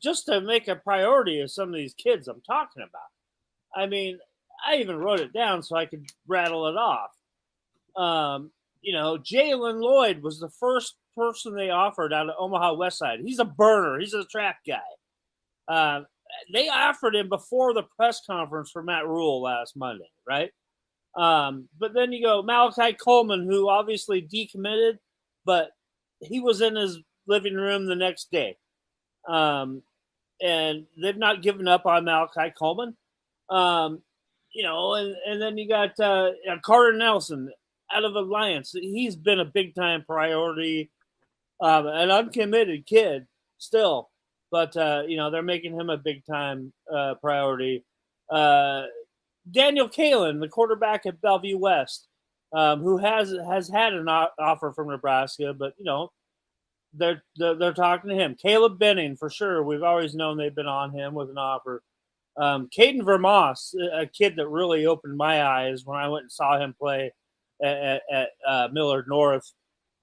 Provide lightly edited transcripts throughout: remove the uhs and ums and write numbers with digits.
just to make a priority of some of these kids I'm talking about. I mean, I even wrote it down so I could rattle it off. Jalen Lloyd was the first person they offered out of Omaha West Side. He's a burner. He's a track guy. They offered him before the press conference for Matt Rhule last Monday, right? But then you go Malachi Coleman, who obviously decommitted, but he was in his living room the next day. And they've not given up on Malachi Coleman. And then you got Carter Nelson out of Alliance. He's been a big-time priority, an uncommitted kid still. But, they're making him a big-time priority. Daniel Kalen, the quarterback at Bellevue West, who has had an offer from Nebraska, but, they're talking to him. Caleb Benning, for sure. We've always known they've been on him with an offer. Caden Vermoss, a kid that really opened my eyes when I went and saw him play at Millard North.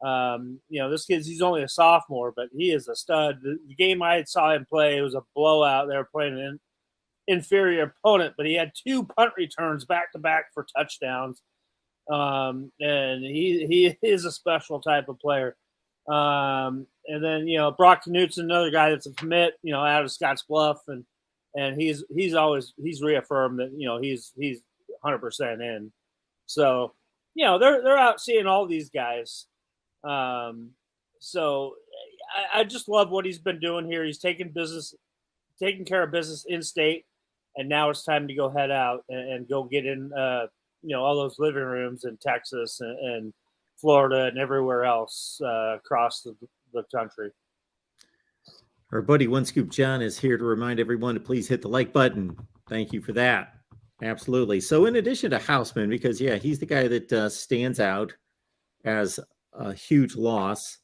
This he's only a sophomore, but he is a stud. The game I saw him play, it was a blowout. They were playing an inferior opponent, but he had 2 punt returns back-to-back for touchdowns. And he is a special type of player. And then, Brock Knutson, another guy that's a commit, out of Scottsbluff, and he's reaffirmed that, he's 100% in. So, they're out seeing all these guys. So I just love what he's been doing here. He's taking care of business in state, and now it's time to go head out and go get in, all those living rooms in Texas and Florida and everywhere else across the country. Our buddy One Scoop John is here to remind everyone to please hit the like button. Thank you for that. Absolutely. So in addition to Houseman, because, he's the guy that stands out as a huge loss,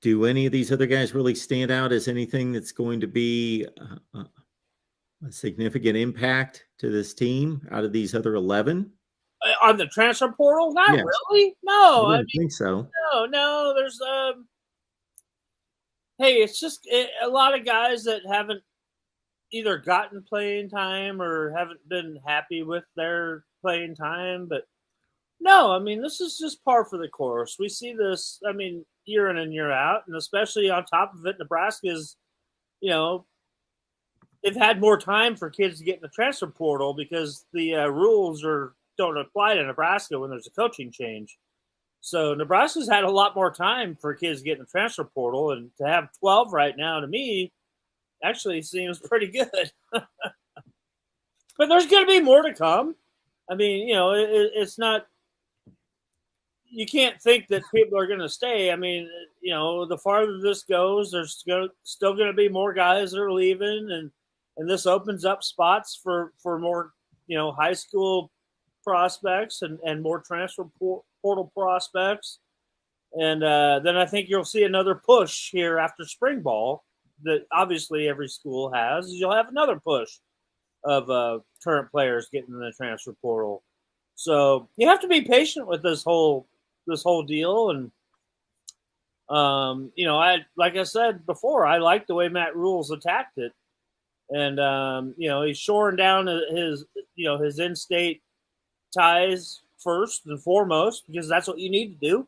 do any of these other guys really stand out as anything that's going to be a significant impact to this team out of these other 11? On the transfer portal? Not really. No. I didn't think so. No. There's it's just a lot of guys that haven't either gotten playing time or haven't been happy with their playing time. But no, this is just par for the course. We see this, year in and year out, and especially on top of it, Nebraska's, they've had more time for kids to get in the transfer portal because the rules don't apply to Nebraska when there's a coaching change. So Nebraska's had a lot more time for kids to get in the transfer portal, and to have 12 right now, to me, actually seems pretty good. But there's going to be more to come. It's not – you can't think that people are going to stay. The farther this goes, there's still going to be more guys that are leaving, and this opens up spots for more, high school prospects and more transfer portal prospects. And then I think you'll see another push here after spring ball that obviously every school has. You'll have another push of current players getting in the transfer portal. So you have to be patient with this whole deal. And, like I said before, I like the way Matt Rhule's attacked it. And, he's shoring down his in-state ties first and foremost, because that's what you need to do.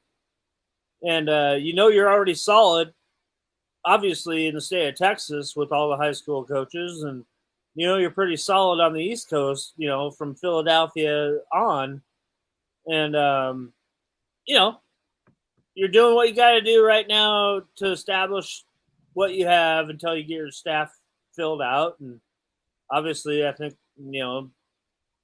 And, you're already solid, obviously, in the state of Texas with all the high school coaches. And, you're pretty solid on the East Coast, from Philadelphia on. And, you're doing what you got to do right now to establish what you have until you get your staff filled out. And obviously, I think,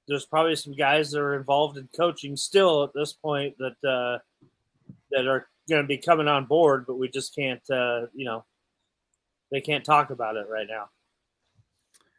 there's probably some guys that are involved in coaching still at this point that are going to be coming on board, but we just can't, they can't talk about it right now.